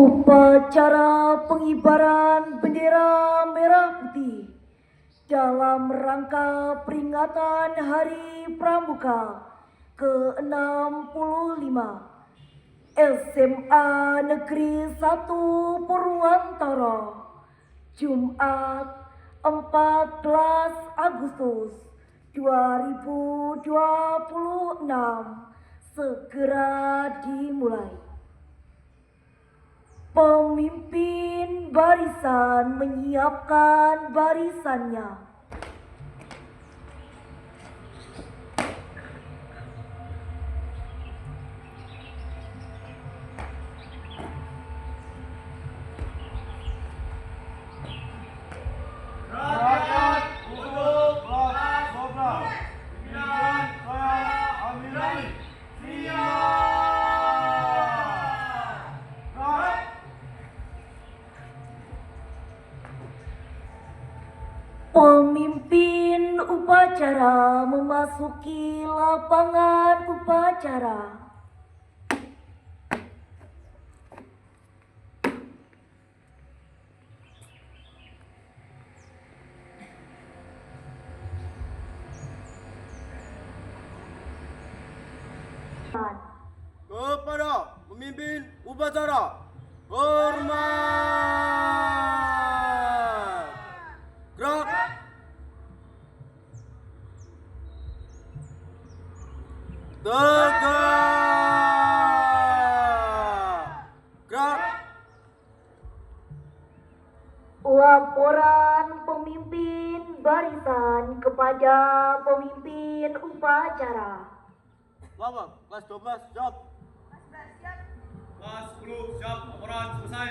Upacara pengibaran bendera merah putih dalam rangka peringatan Hari Pramuka ke-65 SMA Negeri 1 Purwantara, Jumat 14 Agustus 2026 segera dimulai. Pemimpin barisan menyiapkan barisannya. Rakyat untuk kelas 12. Pimpinan saya Amir Ali. Siap. Pemimpin upacara memasuki lapangan upacara. Kepada pemimpin upacara, hormat. Gerak. Tegak. Gerak. Laporan pemimpin barisan kepada pemimpin upacara. Lama, kelas 12, siap. Kelas 10 siap, laporan selesai.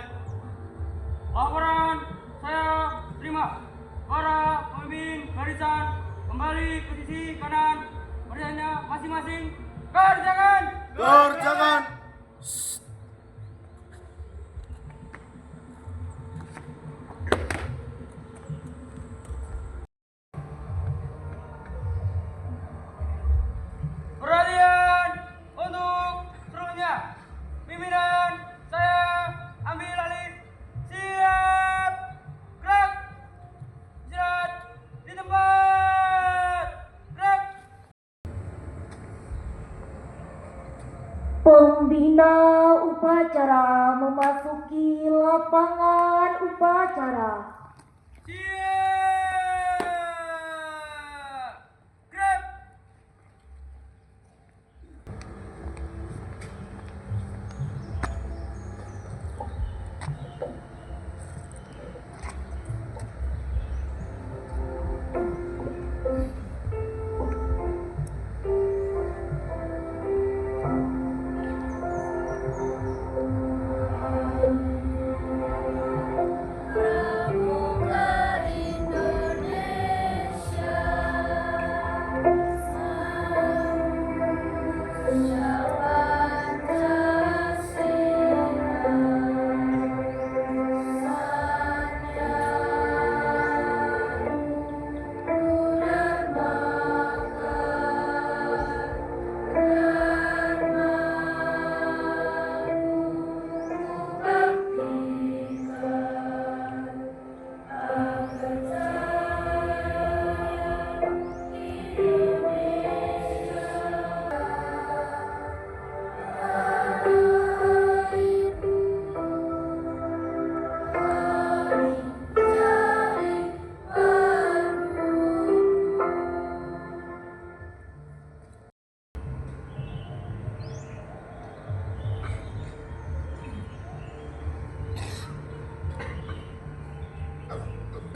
Laporan saya terima. Para pemimpin barisan kembali ke sisi kanan barisannya masing-masing. Kerjakan. Kerjakan. Perhatian untuk seluruhnya. Pimpinan saya Amir Ali. Siap. Gerak. Istirahat di tempat. Gerak. Pembina upacara memasuki lapangan upacara. Siap. Gerak.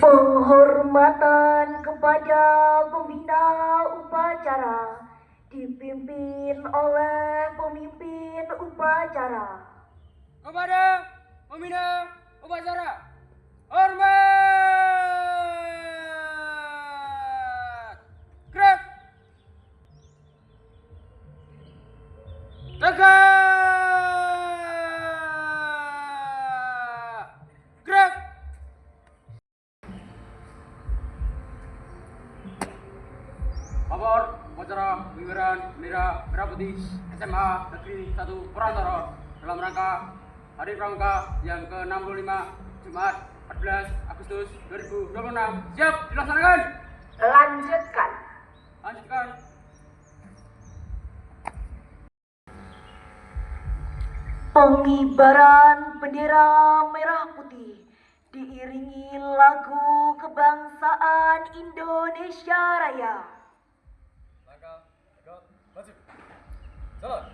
Penghormatan kepada pembina upacara dipimpin oleh pemimpin upacara. Kepada pembina upacara, hormat. Gerak. Tegak. Gerak. Lapor upacara pengibaran bendera merah putih SMA Negeri 1 Purwantara dalam rangka Hari Pramuka yang ke-65 Jumat 14 Agustus 2026. Siap dilaksanakan. Lanjutkan. Lanjutkan. Pengibaran bendera merah putih diiringi lagu kebangsaan Indonesia Raya. Langkah, tegak, maju. Jalan.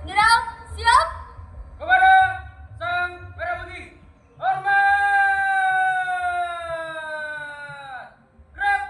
General, siap? Kepada Sang Merah Putih, hormat! Gerak!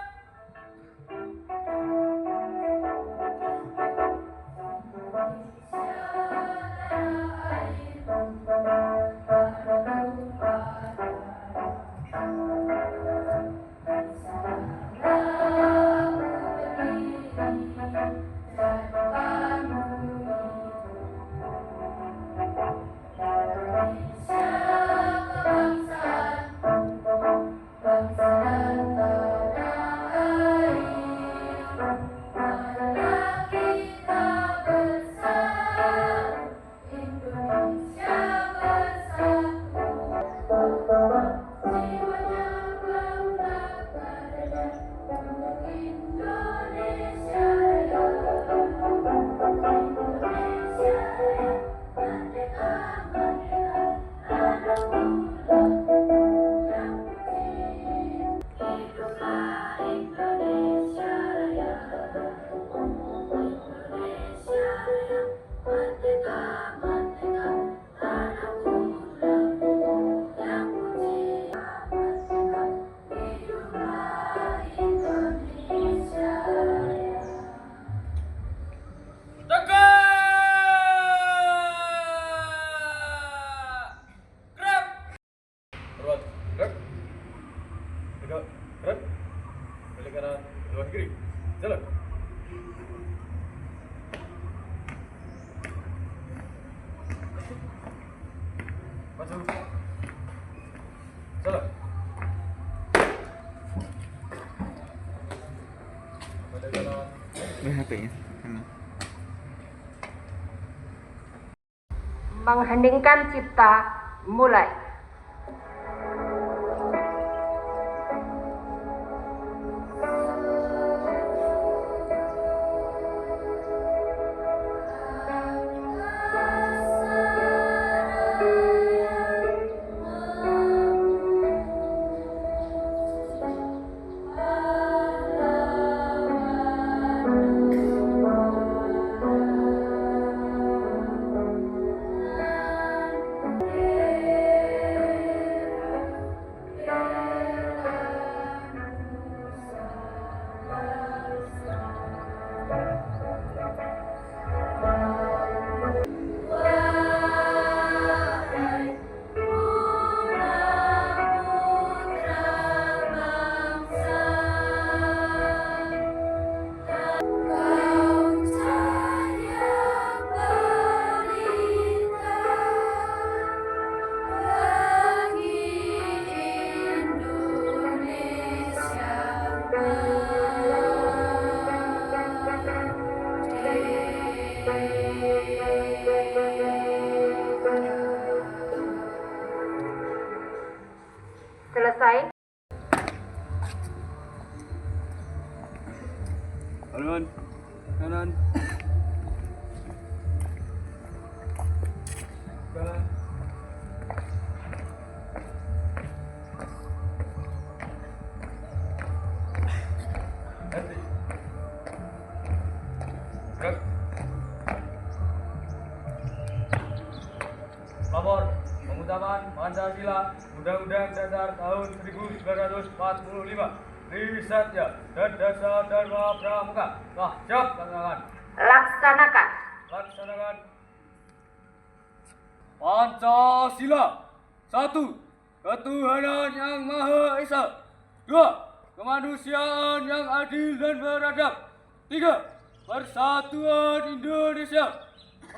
Forward, gerak. Tegak, gerak. Balik kanan, lawan kiri. Jalan. Maju. Jalan. Balik kanan. HP-nya. Mengheningkan cipta, mulai. Selesai. Kanan. Kanan. Pengutamaan Pancasila Undang-Undang Dasar tahun 1945 Trisatya dan Dasar Dharma Pramuka. Telah siap laksanakan. Laksanakan. Laksanakan. Pancasila. 1. Ketuhanan yang Maha Esa. 2. Kemanusiaan yang adil dan beradab. 3. Persatuan Indonesia.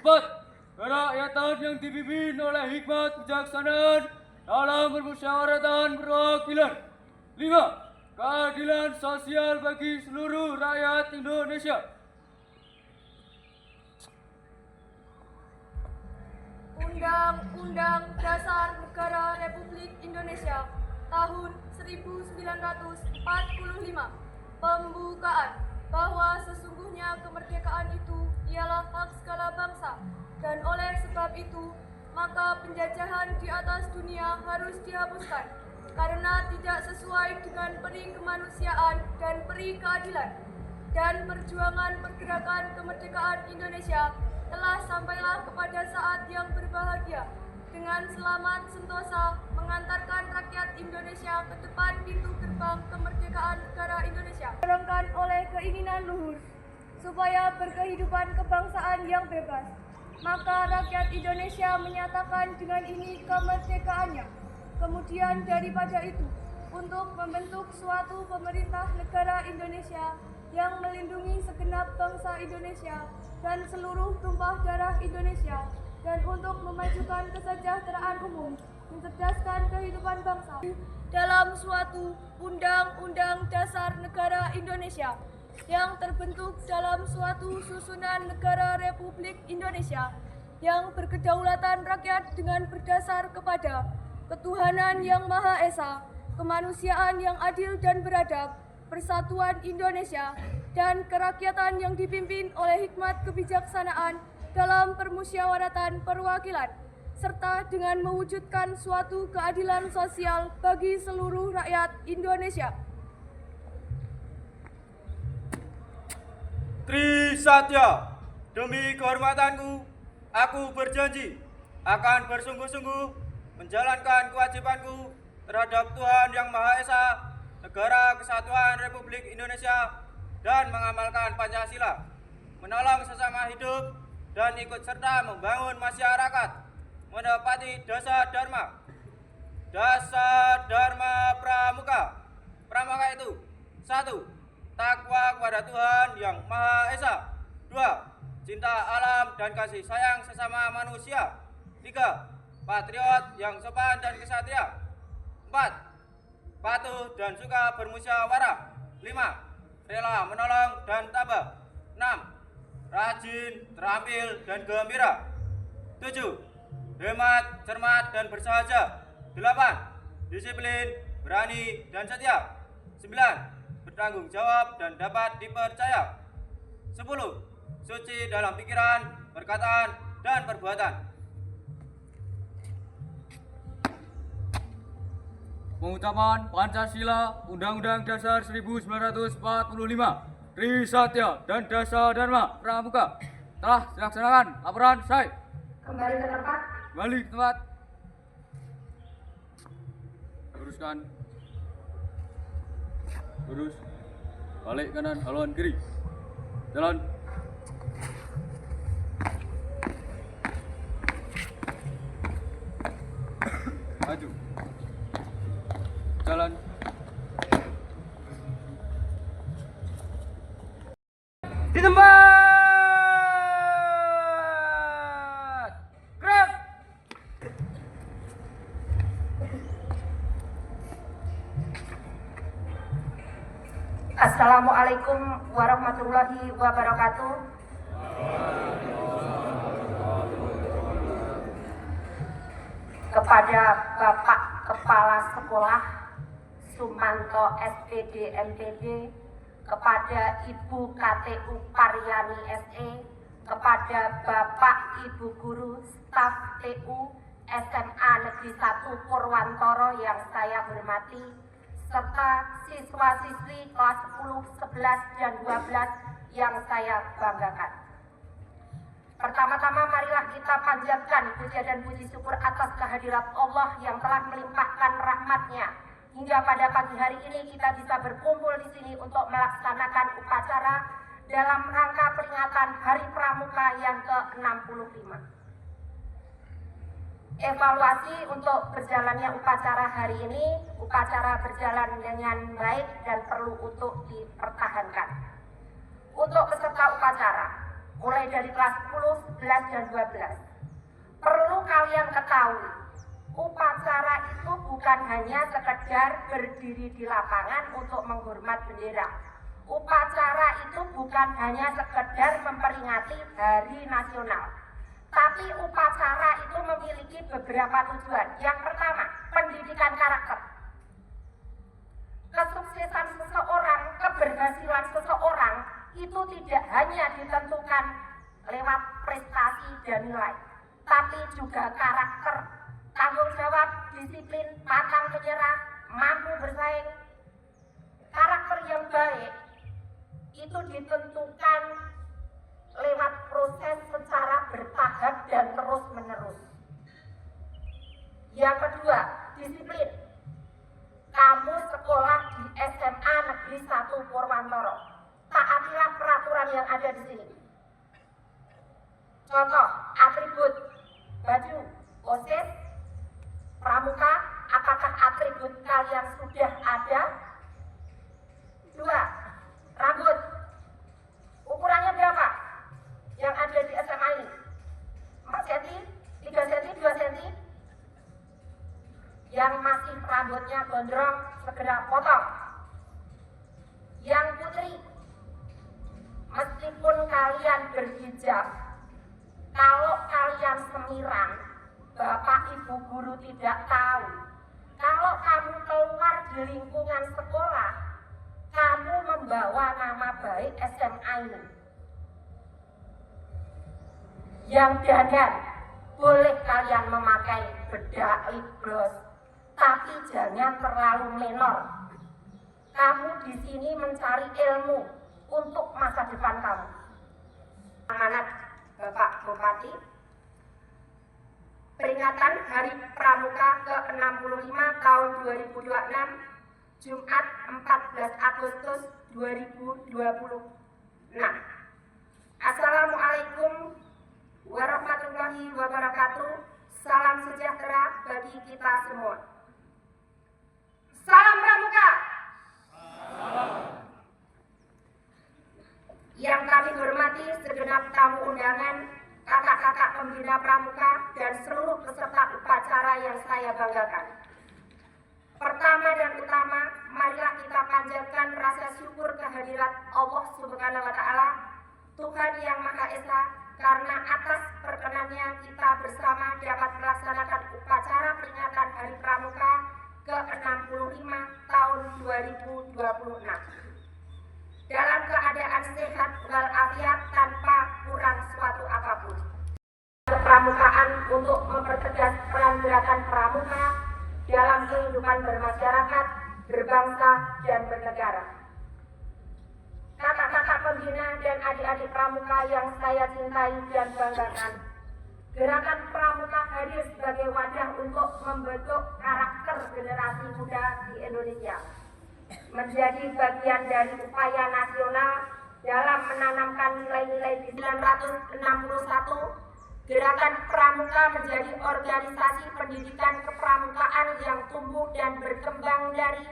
4. Kerakyatan yang dipimpin oleh hikmat kejaksanaan dalam permusyawaratan perwakilan. 5. Keadilan sosial bagi seluruh rakyat Indonesia. Undang-Undang Dasar Negara Republik Indonesia tahun 1945. Pembukaan bahwa sesungguhnya kemerdekaan itu ialah hak segala bangsa, dan oleh sebab itu maka penjajahan di atas dunia harus dihapuskan karena tidak sesuai dengan peri kemanusiaan dan peri keadilan. Dan perjuangan pergerakan kemerdekaan Indonesia telah sampailah kepada saat yang berbahagia dengan selamat sentosa mengantarkan rakyat Indonesia ke depan pintu gerbang kemerdekaan negara Indonesia. Didorongkan oleh keinginan luhur supaya berkehidupan kebangsaan yang bebas, maka rakyat Indonesia menyatakan dengan ini kemerdekaannya. Kemudian daripada itu, untuk membentuk suatu pemerintah negara Indonesia yang melindungi segenap bangsa Indonesia dan seluruh tumpah darah Indonesia, dan untuk memajukan kesejahteraan umum, mencerdaskan kehidupan bangsa dalam suatu Undang-Undang Dasar Negara Indonesia yang terbentuk dalam suatu susunan negara Republik Indonesia yang berkedaulatan rakyat dengan berdasar kepada ketuhanan yang Maha Esa, kemanusiaan yang adil dan beradab, persatuan Indonesia, dan kerakyatan yang dipimpin oleh hikmat kebijaksanaan dalam permusyawaratan perwakilan, serta dengan mewujudkan suatu keadilan sosial bagi seluruh rakyat Indonesia. Trisatya, demi kehormatanku, aku berjanji akan bersungguh-sungguh menjalankan kewajibanku terhadap Tuhan Yang Maha Esa, Negara Kesatuan Republik Indonesia, dan mengamalkan Pancasila, menolong sesama hidup, dan ikut serta membangun masyarakat menepati dasar dharma. Dasar Dharma Pramuka. Pramuka itu: 1. Takwa kepada Tuhan Yang Maha Esa. 2. Cinta alam dan kasih sayang sesama manusia. 3. Patriot yang sopan dan kesatria. 4. Patuh dan suka bermusyawarah. 5. Rela menolong dan tabah. 6. Rajin, terampil, dan gembira. 7. Hemat, cermat, dan bersahaja. 8. Disiplin, berani, dan setia. 9. Bertanggung jawab dan dapat dipercaya. 10. Suci dalam pikiran, perkataan, dan perbuatan. Pengutamaan Pancasila Undang-Undang Dasar 1945 Trisatya dan Dasar Dharma Pramuka telah dilaksanakan. Laporan selesai. Kembali ke tempat. Kembali ke tempat. Luruskan. Lurus. Balik kanan, haluan kiri. Jalan. Maju. Jalan. Di tempat. Gerak. Assalamualaikum warahmatullahi wabarakatuh. Kepada Bapak Kepala Sekolah Sumanto SPD MPD, kepada Ibu KTU Paryani SE, kepada Bapak Ibu Guru Staf TU SMA Negeri 1 Purwantoro yang saya hormati, serta siswa-siswi kelas 10, 11, dan 12 yang saya banggakan. Pertama-tama marilah kita panjatkan puja dan puji syukur atas kehadirat Allah yang telah melimpahkan rahmat-Nya hingga pada pagi hari ini kita bisa berkumpul di sini untuk melaksanakan upacara dalam rangka peringatan Hari Pramuka yang ke-65. Evaluasi untuk berjalannya upacara hari ini, upacara berjalan dengan baik dan perlu untuk dipertahankan. Untuk peserta upacara, mulai dari kelas 10, 11, dan 12. Perlu kalian ketahui, upacara itu bukan hanya sekedar berdiri di lapangan untuk menghormat bendera. Upacara itu bukan hanya sekedar memperingati Hari Nasional. Tapi upacara itu memiliki beberapa tujuan. Yang pertama, pendidikan karakter. Kesuksesan seseorang, keberhasilan seseorang itu tidak hanya ditentukan lewat prestasi dan nilai, tapi juga karakter, tanggung jawab, disiplin, pantang menyerah, mampu bersaing. Karakter yang baik itu ditentukan lewat proses secara bertahap dan terus-menerus. Yang kedua, disiplin. Kamu sekolah di SMA Negeri 1 Purwantoro. Taatilah peraturan yang ada di sini. Contoh, atribut baju OSIS, pramuka, apakah atribut kalian sudah ada? 2. Rambut. Ukurannya berapa? Yang ada di SMA ini? 4 cm, 3 cm, 2 cm? Yang masih rambutnya gondrong, segera potong. Yang putri, meskipun kalian berhijab, kalau kalian semiran, bapak ibu guru tidak tahu. Kalau kamu keluar di lingkungan sekolah, kamu membawa nama baik SMA ini. Yang dandan, boleh kalian memakai bedak, lip gloss, tapi jangan terlalu menor. Kamu di sini mencari ilmu untuk masa depan kamu. Amanat Bapak Bupati, peringatan Hari Pramuka ke-65 tahun 2026, Jumat 14 Agustus 2026. Assalamualaikum warahmatullahi wabarakatuh. Salam sejahtera bagi kita semua. Salam Pramuka. Yang kami hormati segenap tamu undangan, kakak-kakak pembina Pramuka, dan seluruh peserta upacara yang saya banggakan. Pertama dan utama, marilah kita panjatkan rasa syukur kehadirat Allah Subhanahu wa Ta'ala, Tuhan yang Maha Esa, karena atas perkenannya kita bersama dapat melaksanakan upacara peringatan Hari Pramuka ke-65 tahun 2026 dalam keadaan sehat walafiat tanpa kurang suatu apapun. Kepramukaan untuk mempertegas peran gerakan pramuka dalam kehidupan bermasyarakat, berbangsa, dan bernegara. Kakak-kakak pembina dan adik-adik pramuka yang saya cintai dan banggakan, gerakan pramuka hadir sebagai wadah untuk membentuk karakter generasi muda di Indonesia, menjadi bagian dari upaya nasional dalam menanamkan nilai-nilai di 1961. Gerakan Pramuka menjadi organisasi pendidikan kepramukaan yang tumbuh dan berkembang dari,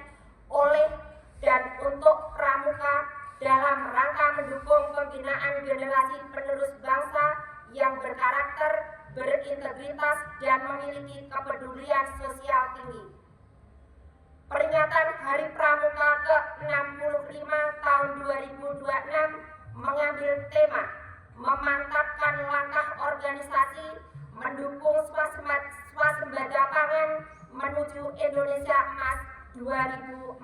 oleh, dan untuk pramuka dalam rangka mendukung pembinaan generasi penerus bangsa yang berkarakter, berintegritas, dan memiliki kepedulian sosial tinggi. Peringatan Hari Pramuka ke-65 tahun 2026 mengambil tema memantapkan langkah organisasi mendukung swasembada pangan menuju Indonesia Emas 2045.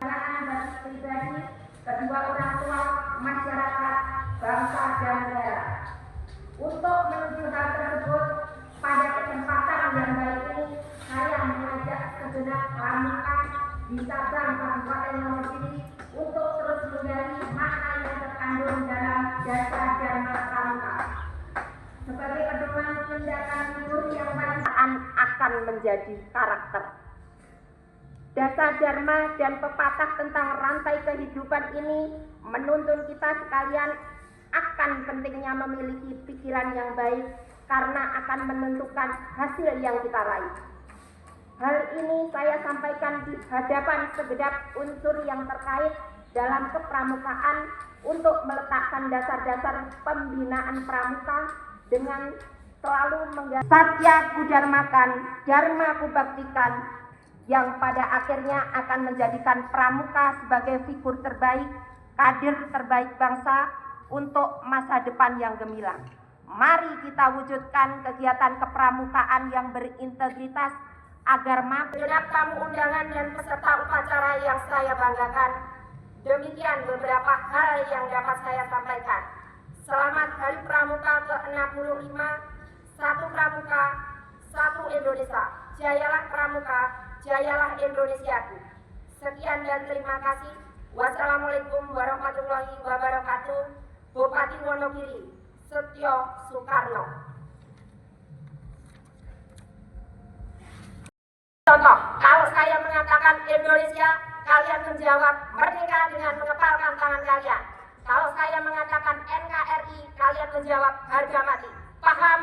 Anak-anak pribadi, kedua orang tua, masyarakat, bangsa, dan negara. Untuk menuju hal tersebut, pada kesempatan yang baik ini, saya mengajak segenap pramuka di Sabang Kabupaten Wonogiri untuk terus menggali makna yang terkandung dalam jasa Dharma Pramuka. akan menjadi karakter. Dasar dharma dan pepatah tentang rantai kehidupan ini menuntun kita sekalian akan pentingnya memiliki pikiran yang baik karena akan menentukan hasil yang kita raih. Hal ini saya sampaikan di hadapan segenap unsur yang terkait dalam kepramukaan untuk meletakkan dasar-dasar pembinaan pramuka dengan selalu menggagas satya kudarmakan, dharma kubaktikan, yang pada akhirnya akan menjadikan pramuka sebagai figur terbaik, kader terbaik bangsa untuk masa depan yang gemilang. Mari kita wujudkan kegiatan kepramukaan yang berintegritas agar mampu. Segenap tamu undangan dan peserta upacara yang saya banggakan, demikian beberapa hal yang dapat saya sampaikan. Selamat Hari Pramuka ke-65, satu Pramuka, satu Indonesia. Jayalah Pramuka, jayalah Indonesiaku. Sekian dan terima kasih. Wassalamualaikum warahmatullahi wabarakatuh. Bupati Wonogiri, Setyo Soekarno. Contoh, kalau saya mengatakan Indonesia, kalian menjawab merdeka dengan mengepalkan tangan kalian. Kalau saya mengatakan NKRI, kalian menjawab harga mati. Paham?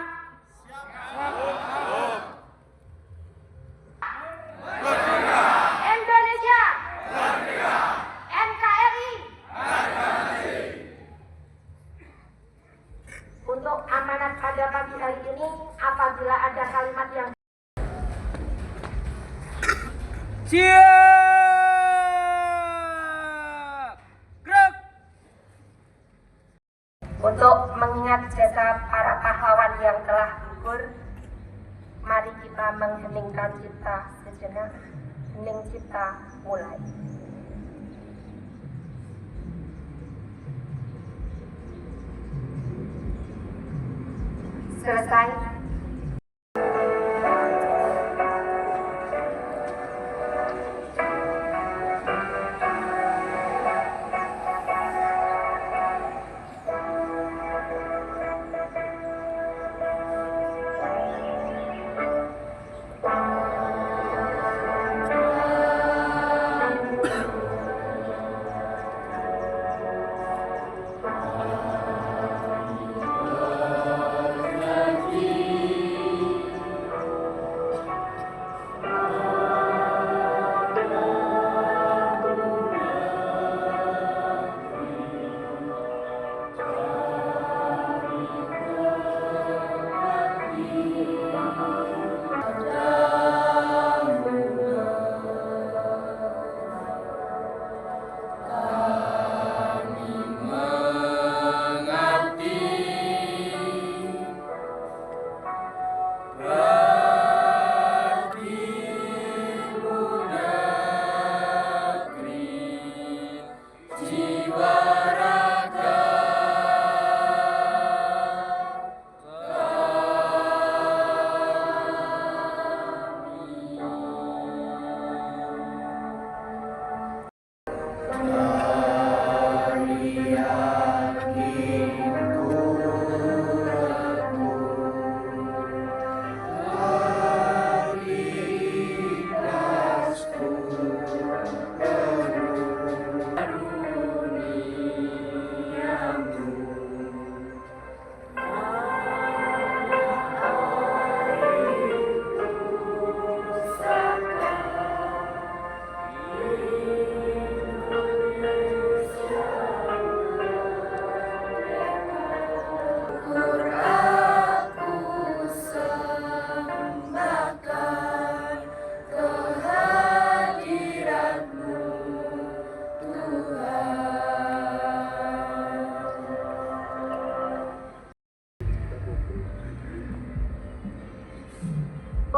Indonesia, NKRI. Untuk amanat pada pagi hari ini, apabila ada kalimat yang Siap! Gerak! untuk mengingat jasa para pahlawan yang telah gugur, mari kita mengheningkan cipta sejenak. Hening cipta mulai. Selesai.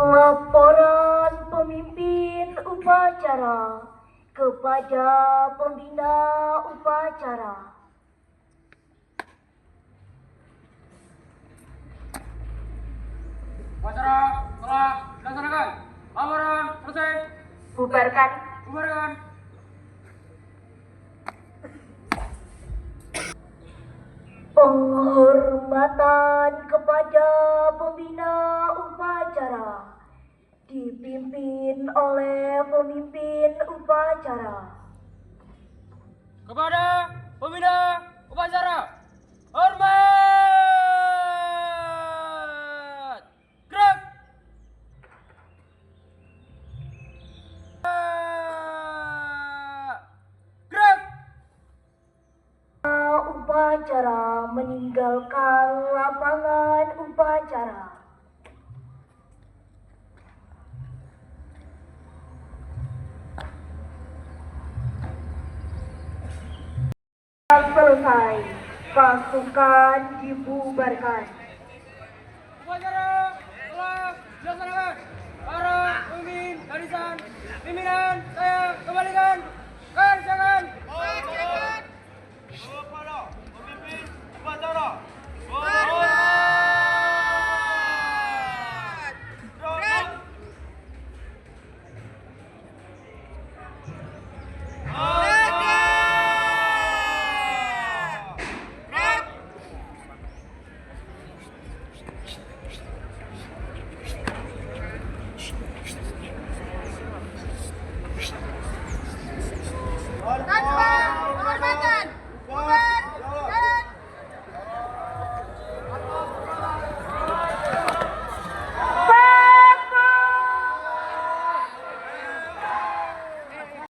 Laporan pemimpin upacara kepada pembina upacara. Upacara telah dilaksanakan. Laporan selesai. Bubarkan. Bubarkan. Penghormatan kepada pembina upacara dipimpin oleh pemimpin upacara. Kepada pembina upacara, hormat! Gerak! Gerak! Upacara meninggalkan lapangan upacara. Selesai, pasukan dibubarkan. Upacara telah dilaksanakan.